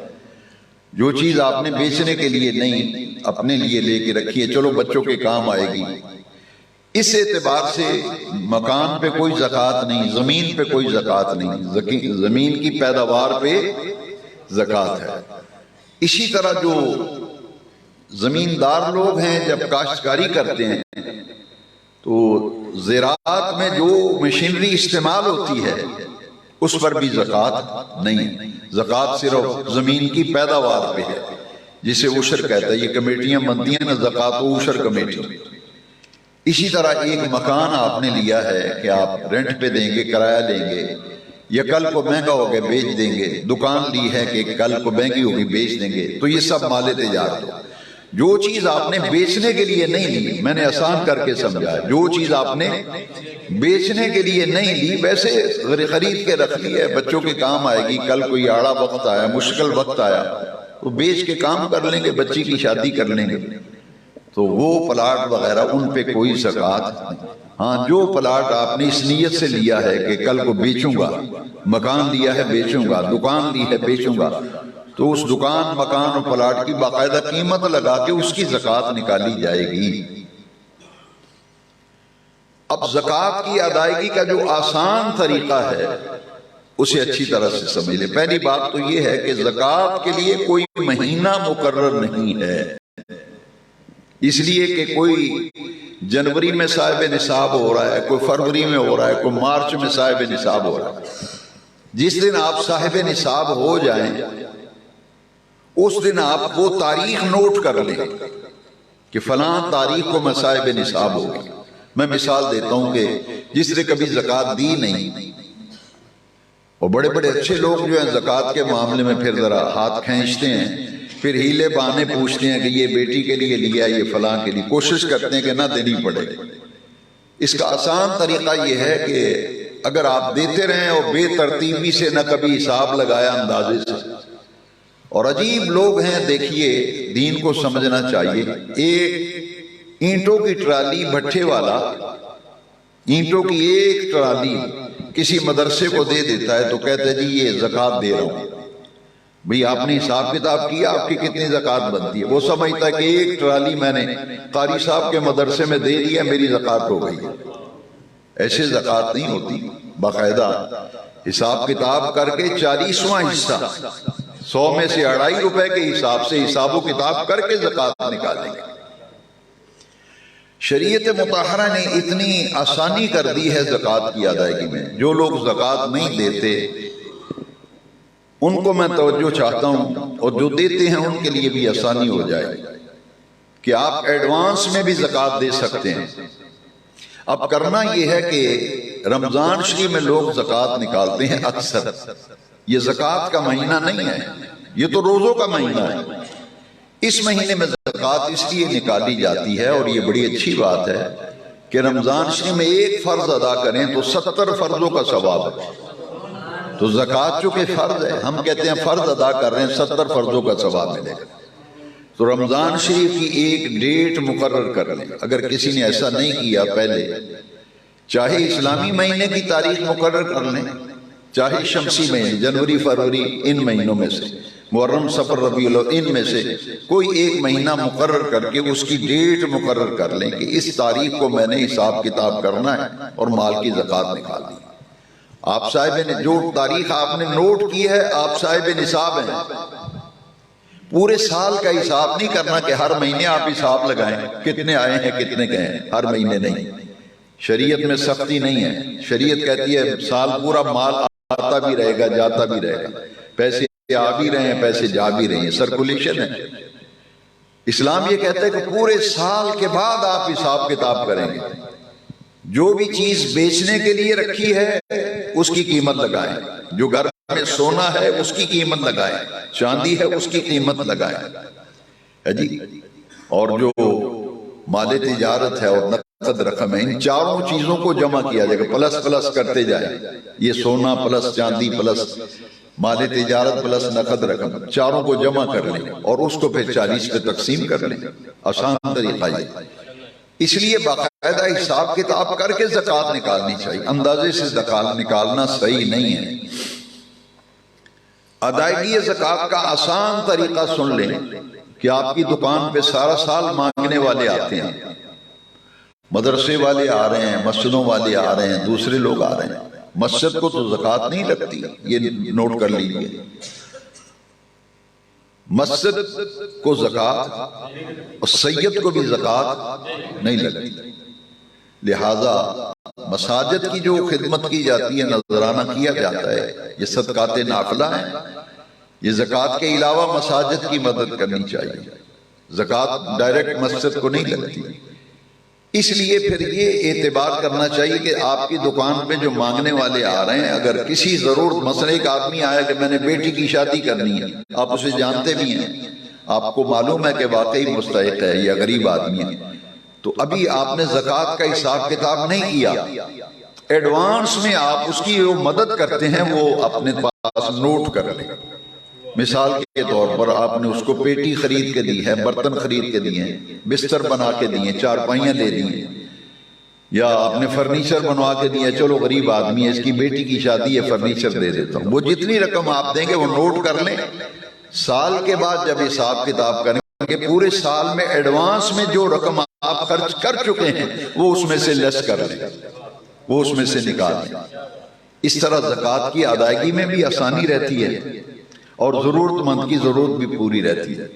جو چیز آپ نے بیچنے کے لیے نہیں، اپنے لیے لے کے رکھی ہے، چلو بچوں کے کام آئے گی، اس اعتبار سے مکان پہ کوئی زکوٰۃ نہیں، زمین پہ کوئی زکوٰۃ نہیں، زمین کی پیداوار پہ زکوٰۃ ہے. اسی طرح جو زمیندار لوگ ہیں جب کاشتکاری کرتے ہیں تو زراعت میں جو مشینری استعمال ہوتی ہے اس پر بھی زکوٰۃ نہیں. زکوٰۃ صرف زمین کی پیداوار پہ ہے، جسے عشر کہتا ہے. یہ کمیٹیاں بنتی ہیں نا، زکوٰۃ و عشر کمیٹی. اسی طرح ایک مکان آپ نے لیا ہے کہ آپ رینٹ پہ دیں گے، کرایہ لیں گے، یا کل کو مہنگا ہو گیا بیچ دیں گے. دکان لی ہے کہ کل کو مہنگی ہوگی بیچ دیں گے، تو یہ سب مال تجارت. جو چیز آپ نے بیچنے کے لیے نہیں لی، میں نے آسان کر کے سمجھا، جو چیز آپ نے بیچنے کے لیے نہیں لی ویسے خرید کے رکھ لی ہے، بچوں کے کام آئے گی، کل کوئی آڑا وقت آیا، مشکل وقت آیا تو بیچ کے کام کر لیں گے، بچی کی شادی کر لیں گے، تو وہ پلاٹ وغیرہ ان پہ کوئی زکوٰۃ نہیں. ہاں جو پلاٹ آپ نے اس نیت سے لیا ہے کہ کل کو بیچوں گا، مکان لیا ہے بیچوں گا، دکان لی ہے بیچوں گا، تو اس دکان، مکان اور پلاٹ کی باقاعدہ قیمت لگا کے اس کی زکوٰۃ نکالی جائے گی. اب زکوٰۃ کی ادائیگی کا جو آسان طریقہ ہے اسے اچھی طرح سے سمجھ لیں. پہلی بات تو یہ ہے کہ زکوٰۃ کے لیے کوئی مہینہ مقرر نہیں ہے، اس لیے کہ کوئی جنوری میں صاحب نصاب ہو رہا ہے، کوئی فروری میں ہو رہا ہے، کوئی مارچ میں صاحب نصاب ہو رہا ہے. جس دن آپ صاحب نصاب ہو جائیں اس دن آپ وہ تاریخ نوٹ کر لیں کہ فلاں تاریخ کو مصائب نصاب ہوگی۔ میں مثال دیتا ہوں کہ جس نے کبھی زکوٰۃ دی نہیں، اور بڑے بڑے اچھے لوگ جو ہیں زکوٰۃ کے معاملے میں پھر ذرا ہاتھ کھینچتے ہیں، پھر ہیلے بہانے پوچھتے ہیں کہ یہ بیٹی کے لیے لیا، یہ فلاں کے لیے، کوشش کرتے ہیں کہ نہ دینی پڑے۔ اس کا آسان طریقہ یہ ہے کہ اگر آپ دیتے رہیں اور بے ترتیبی سے، نہ کبھی حساب لگایا اندازے سے، اور عجیب لوگ ہیں، دیکھیے دین کو سمجھنا چاہیے۔ ایک اینٹوں کی ٹرالی بھٹھے والا اینٹوں کی ایک ٹرالی کسی مدرسے کو دے دیتا ہے تو کہتے ہیں جی یہ زکوٰۃ دے رہا ہوں۔ بھئی آپ نے حساب کتاب کیا آپ کی کتنی زکوٰۃ بنتی ہے؟ وہ سمجھتا ہے کہ ایک ٹرالی میں نے قاری صاحب کے مدرسے میں دے دیا، میری زکوٰۃ ہو گئی۔ ایسے زکوٰۃ نہیں ہوتی، باقاعدہ حساب کتاب کر کے 40واں حصہ 100 میں سے 2.5 روپے کے حساب سے حساب و کتاب کر کے زکوٰۃ نکالیں گے۔ شریعت مطہرہ نے اتنی آسانی کر دی ہے زکوٰۃ کی ادائیگی میں، جو لوگ زکوٰۃ نہیں دیتے ان کو میں توجہ چاہتا ہوں، اور جو دیتے ہیں ان کے لیے بھی آسانی ہو جائے کہ آپ ایڈوانس میں بھی زکوٰۃ دے سکتے ہیں۔ اب کرنا یہ ہے کہ رمضان شریف میں لوگ زکوٰۃ نکالتے ہیں اکثر۔ یہ زکوٰۃ کا مہینہ نہیں ہے، یہ تو روزوں کا مہینہ ہے۔ اس مہینے میں زکوٰۃ اس لیے نکالی جاتی ہے، اور یہ بڑی اچھی بات ہے کہ رمضان شریف میں ایک فرض ادا کریں تو 70 فرضوں کا ثواب ہے۔ تو زکوٰۃ چونکہ فرض ہے، ہم کہتے ہیں فرض ادا کر رہے ہیں، 70 فرضوں کا ثواب ملے گا۔ تو رمضان شریف کی ایک ڈیٹ مقرر کر لیں۔ اگر کسی نے ایسا نہیں کیا پہلے، چاہے اسلامی مہینے کی تاریخ مقرر کر لیں، چاہے شمسی مہینے جنوری فروری ان مہینوں میں سے، محرم صفر ربیع الاول ان میں سے کوئی ایک مہینہ مقرر کر کے اس کی ڈیٹ مقرر کر لیں کہ اس تاریخ کو میں نے حساب کتاب کرنا ہے اور مال کی زکوٰۃ نکالنی ہے۔ آپ صاحب نے جو تاریخ آپ نے نوٹ کی ہے، آپ صاحب نصاب ہیں۔ پورے سال کا حساب نہیں کرنا کہ ہر مہینے آپ حساب لگائیں کتنے آئے ہیں کتنے گئے ہیں، ہر مہینے نہیں۔ شریعت میں سختی نہیں ہے، شریعت کہتی ہے سال پورا مال آتا بھی رہے گا جاتا بھی رہے گا، پیسے آ بھی رہے ہیں پیسے جا بھی رہے ہیں، سرکولیشن ہے۔ اسلام یہ کہتا ہے کہ پورے سال کے بعد آپ حساب کتاب کریں گے۔ جو بھی چیز بیچنے کے لیے رکھی ہے اس کی قیمت لگائیں، جو گھر میں سونا ہے اس کی قیمت لگائیں، چاندی ہے اس کی قیمت لگائیں ہے جی، اور جو مال تجارت ہے اور نقد رقم ہے، ان چاروں چیزوں کو جمع کیا جائے گا، پلس پلس کرتے جائیں۔ یہ سونا پلس چاندی پلس مال تجارت پلس نقد رقم، چاروں کو جمع کر لیں اور اس کو پھر 40 پہ تقسیم کر لیں۔ آسان طریقہ ہے۔ اس لیے باقاعدہ حساب کتاب کر کے زکوٰۃ نکالنی چاہیے، اندازے سے زکوٰۃ نکالنا صحیح نہیں ہے۔ ادائیگی زکوٰۃ کا آسان طریقہ سن لیں کہ آپ کی دکان پہ سارا سال مانگنے والے آتے ہیں، مدرسے والے آ رہے ہیں، مسجدوں والے آ رہے ہیں، دوسرے لوگ آ رہے ہیں۔ مسجد کو تو زکوٰۃ نہیں لگتی، یہ نوٹ کر لیجیے، مسجد کو زکوٰۃ اور سید کو بھی زکوٰۃ نہیں لگتی۔ لہذا مساجد کی جو خدمت کی جاتی ہے، نذرانہ کیا جاتا ہے، یہ صدقات نافلہ ہیں، یہ زکوٰۃ کے علاوہ مساجد کی مدد کرنی چاہیے۔ زکوٰۃ ڈائریکٹ مسجد کو نہیں لگتی، اس لیے پھر یہ اعتبار کرنا چاہیے کہ آپ کی دکان پہ جو مانگنے والے آ رہے ہیں، اگر کسی ضرورت، مثلا ایک آدمی آیا کہ میں نے بیٹی کی شادی کرنی ہے، آپ اسے جانتے بھی ہیں، آپ کو معلوم ہے کہ واقعی مستحق ہے یا غریب آدمی ہے، تو ابھی آپ نے زکوٰۃ کا حساب کتاب نہیں کیا، ایڈوانس میں آپ اس کی جو مدد کرتے ہیں وہ اپنے پاس نوٹ کر لیں۔ مثال کے طور پر آپ نے اس کو پیٹی خرید کے دی ہے، برتن خرید کے دیے ہیں، بستر بنا کے دیے، چارپائیاں لے دی ہیں، یا آپ نے فرنیچر بنوا کے دیا، چلو غریب آدمی ہے اس کی بیٹی کی شادی ہے فرنیچر دے دیتا ہوں، وہ جتنی رقم آپ دیں گے وہ نوٹ کر لیں۔ سال کے بعد جب حساب کتاب کریں کہ پورے سال میں ایڈوانس میں جو رقم آپ خرچ کر چکے ہیں وہ اس میں سے لیس کر لیں، وہ اس میں سے نکال لیں۔ اس طرح زکوٰۃ کی ادائیگی میں بھی آسانی رہتی ہے اور ضرورت مند کی ضرورت بھی پوری رہتی ہے۔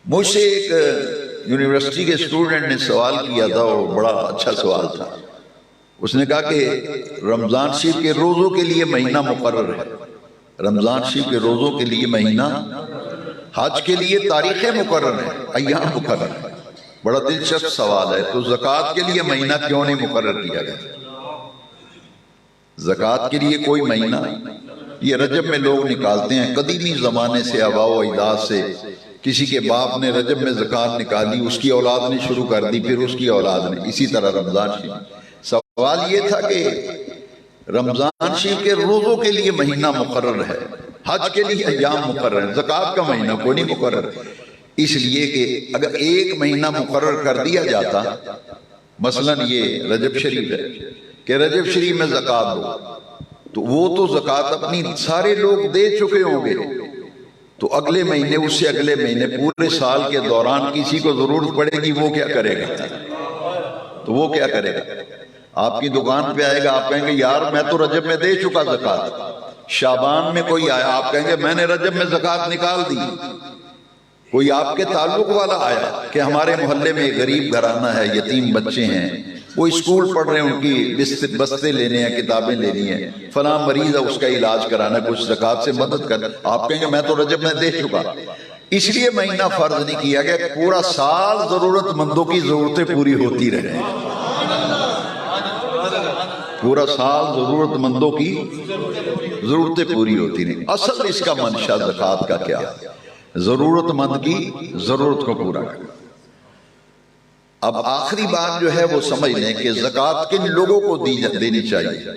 مجھ سے ایک یونیورسٹی کے اسٹوڈنٹ نے سوال کیا تھا اور بڑا اچھا سوال تھا۔ اس نے کہا کہ رمضان شریف کے روزوں کے لیے مہینہ مقرر ہے، رمضان شریف کے روزوں کے لیے مہینہ حج کے لیے تاریخیں مقرر ہیں، ایام مقرر ہیں۔ بڑا دلچسپ سوال ہے، تو زکوٰۃ کے لیے مہینہ کیوں نہیں مقرر کیا گیا؟ زکوٰۃ کے لیے کوئی مہینہ، یہ رجب میں لوگ نکالتے ہیں، قدیمی زمانے سے آباء و اجداد سے کسی کے باپ نے رجب میں زکوٰۃ نکالی، اس کی اولاد نے شروع کر دی، پھر اس کی اولاد نے، اسی طرح رمضان شریف۔ سوال یہ تھا کہ رمضان شریف کے روزوں کے لیے مہینہ مقرر ہے، حج کے لیے ایام مقرر ہیں، زکوٰۃ کا مہینہ کوئی نہیں مقرر، اس لیے کہ اگر ایک مہینہ مقرر کر دیا جاتا، مثلا یہ رجب شریف ہے کہ رجب شریف میں زکوٰۃ دو، تو وہ تو زکوٰۃ اپنی سارے لوگ دے چکے ہوں گے، تو اگلے مہینے، اس سے اگلے مہینے، پورے سال کے دوران کسی کو ضرورت پڑے گی، وہ کیا کرے گا؟ تو وہ کیا کرے گا؟ آپ کی دکان پہ آئے گا، آپ کہیں گے یار میں تو رجب میں دے چکا زکوٰۃ، شعبان میں کوئی آیا، آپ کہیں گے میں نے رجب میں زکوٰۃ نکال دی۔ کوئی آپ کے تعلق والا آیا کہ ہمارے محلے میں غریب گھرانہ ہے، یتیم بچے ہیں، وہ اسکول پڑھ رہے ہیں، ان کی بستے لینے ہیں، کتابیں لینی ہیں، فلاں مریض ہے اس کا علاج کرانا، کچھ زکوٰۃ سے مدد کر، آپ کہیں گے میں تو رجب میں دے چکا۔ اس لیے مہینہ فرض نہیں کیا گیا کہ پورا سال ضرورت مندوں کی ضرورتیں پوری ہوتی رہیں، پورا سال ضرورت مندوں کی ضرورتیں پوری ہوتی رہیں۔ اصل اس کا منشا زکوٰۃ کا کیا ہے؟ ضرورت مند کی ضرورت کو پورا کرنا۔ اب آخری بات جو ہے وہ سمجھ لیں کہ زکوٰۃ کن لوگوں کو دینی چاہیے۔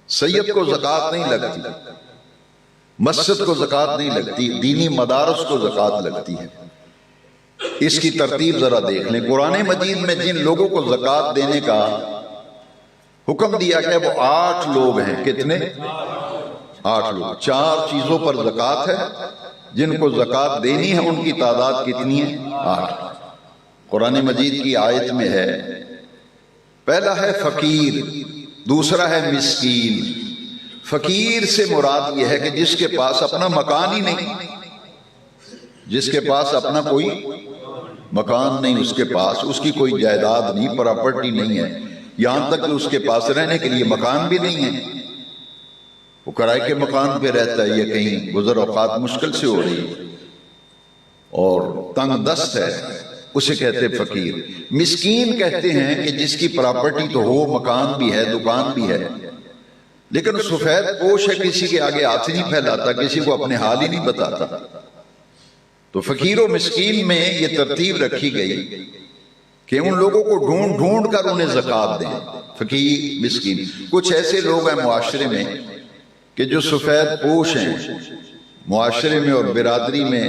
سید کو زکوٰۃ نہیں لگتی، مسجد کو زکوٰۃ نہیں لگتی، دینی مدارس کو زکوٰۃ لگتی ہے۔ اس کی ترتیب ذرا دیکھ لیں، قرآن مجید میں جن لوگوں کو زکوٰۃ دینے کا حکم دیا گیا وہ 8 لوگ ہیں۔ کتنے؟ 8 لوگ۔ 4 چیزوں پر زکوٰۃ ہے، جن کو زکوٰۃ دینی ہے ان کی تعداد کتنی ہے؟ 8۔ قرآن مجید کی آیت میں ہے، پہلا ہے فقیر، دوسرا ہے مسکین۔ فقیر سے مراد یہ ہے کہ جس کے پاس اپنا مکان ہی نہیں، جس کے پاس اپنا کوئی مکان نہیں، اس کے پاس اس کی کوئی جائیداد نہیں، پراپرٹی نہیں ہے، یہاں تک کہ اس کے پاس رہنے کے لیے مکان بھی نہیں ہے، وہ کرائے کے مکان پہ رہتا ہے، یا کہیں گزر اوقات مشکل سے ہو رہی ہے اور تنگ دست ہے، اسے کہتے ہیں فقیر۔ مسکین کہتے ہیں کہ جس کی پراپرٹی تو ہو، مکان بھی ہے، دکان بھی ہے، لیکن سفید پوش ہے، کسی کے آگے ہاتھ نہیں پھیلاتا، کسی کو اپنے حال ہی نہیں بتاتا۔ تو فقیر و مسکین میں یہ ترتیب رکھی گئی کہ ان لوگوں کو ڈھونڈ ڈھونڈ کر انہیں زکوٰۃ دیں، فقیر مسکین۔ کچھ ایسے لوگ ہیں معاشرے میں کہ جو سفید پوش ہیں، معاشرے میں اور برادری میں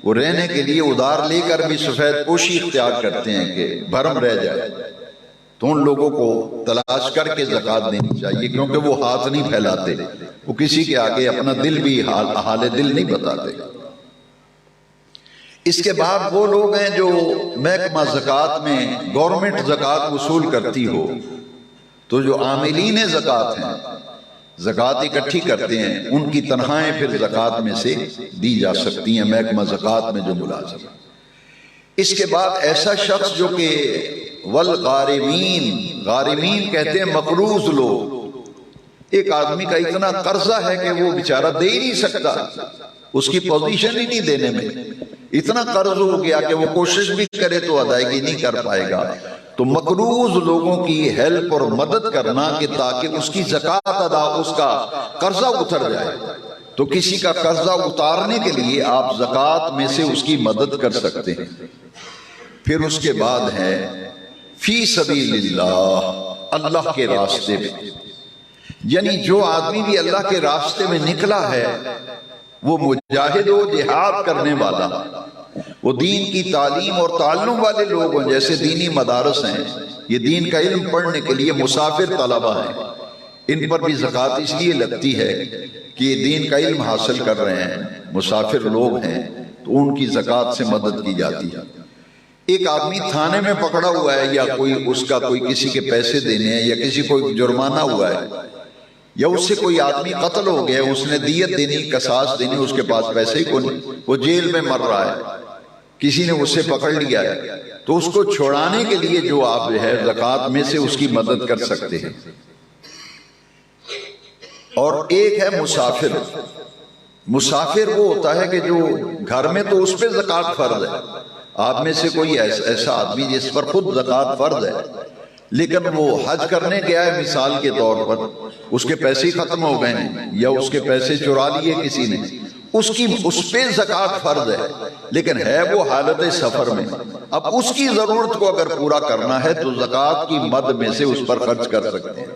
وہ رہنے کے لیے ادھار لے کر بھی سفید پوشی اختیار کرتے ہیں کہ بھرم رہ جائے، تو ان لوگوں کو تلاش کر کے زکوٰۃ دینی چاہیے، کیونکہ وہ ہاتھ نہیں پھیلاتے، وہ کسی کے آگے اپنا دل بھی حال دل نہیں بتاتے۔ اس کے بعد وہ لوگ ہیں جو محکمہ زکوٰۃ میں گورنمنٹ زکوٰۃ وصول کرتی ہو، تو جو عاملین زکوٰۃ ہیں، زکوٰۃ اکٹھی کرتے ہیں، ان کی تنخواہیں پھر زکوٰۃ میں سے دی جا سکتی ہیں، محکمہ زکوٰۃ میں جو ملازم۔ اس کے بعد ایسا شخص جو کہ والغارمین، غارمین کہتے ہیں مقروض لوگ، ایک آدمی کا اتنا قرضہ ہے کہ وہ بیچارہ دے ہی نہیں سکتا، اس کی پوزیشن ہی نہیں دینے میں، اتنا قرض ہو گیا کہ وہ کوشش بھی کرے تو ادائیگی نہیں کر پائے گا۔ تو مقروض لوگوں کی ہیلپ اور مدد کرنا کہ تاکہ اس کی زکوٰۃ ادا، اس کا قرضہ اتر جائے، تو کسی کا قرضہ اتارنے کے لیے آپ زکوٰۃ میں سے اس کی مدد کر سکتے ہیں۔ پھر اس کے بعد ہے فی سبیل اللہ، اللہ کے راستے میں، یعنی جو آدمی بھی اللہ کے راستے میں نکلا ہے وہ مجاہد و جہاد کرنے والا، وہ دین کی تعلیم اور تعلم والے لوگ ہیں، جیسے دینی مدارس ہیں، یہ دین کا علم پڑھنے کے لیے مسافر طلبہ ہیں، ان پر بھی زکوٰۃ اس لیے لگتی ہے کہ یہ دین کا علم حاصل کر رہے ہیں، مسافر لوگ ہیں، تو ان کی زکوٰۃ سے مدد کی جاتی ہے۔ ایک آدمی تھانے میں پکڑا ہوا ہے، یا کوئی اس کا کوئی کسی کے پیسے دینے ہیں، یا کسی کو جرمانہ ہوا ہے، یا اس سے کوئی آدمی قتل ہو گیا، اس نے دیت دینی، قصاص دینی، اس کے پاس پیسے ہی کوئی نہیں، وہ جیل میں مر رہا ہے، کسی نے اسے پکڑ لیا ہے، تو اس کو چھوڑانے کے لیے جو آپ ہے زکوٰۃ میں سے اس کی مدد کر سکتے ہیں۔ اور ایک ہے مسافر، مسافر وہ ہوتا ہے کہ جو گھر میں تو اس پہ زکوٰۃ فرض ہے، آپ میں سے کوئی ایسا آدمی جس پر خود زکوٰۃ فرض ہے لیکن وہ حج کرنے گیا ہے مثال کے طور پر، اس کے پیسے ختم ہو گئے ہیں یا اس کے پیسے چرا لیے کسی نے، اس پہ زکوٰۃ فرض ہے لیکن ہے وہ حالت سفر میں، اب اس کی ضرورت کو اگر پورا کرنا ہے تو زکوٰۃ کی مد میں سے اس پر خرچ کر سکتے ہیں۔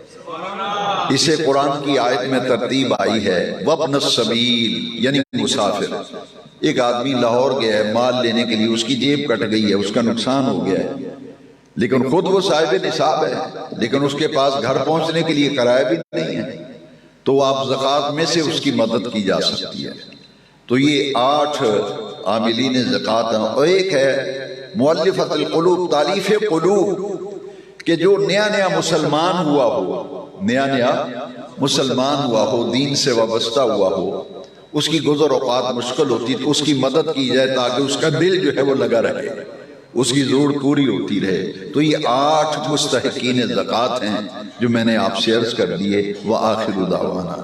اسے قرآن کی آیت میں ترتیب آئی ہے وابن السبیل، یعنی مسافر۔ ایک آدمی لاہور گیا ہے مال لینے کے لیے، اس کی جیب کٹ گئی ہے، اس کا نقصان ہو گیا ہے، لیکن خود وہ صاحب نصاب ہے لیکن اس کے پاس گھر پہنچنے کے لیے کرایہ بھی نہیں ہے، تو آپ زکوٰۃ میں سے اس کی مدد کی جا سکتی ہے۔ تو یہ 8 عاملین زکوٰۃ ہیں، اور ایک ہے مؤلفۃ القلوب، تالیف قلوب، کہ جو نیا مسلمان ہوا ہو، نیا مسلمان ہوا ہو، دین سے وابستہ ہوا ہو، اس کی گزر اوقات مشکل ہوتی تو اس کی مدد کی جائے تاکہ اس کا دل جو ہے وہ لگا رہے، اس کی ضرورت پوری ہوتی رہے۔ تو یہ 8 مستحقین زکوٰۃ ہیں جو میں نے آپ سے عرض کر دیے۔ وآخر دعوانا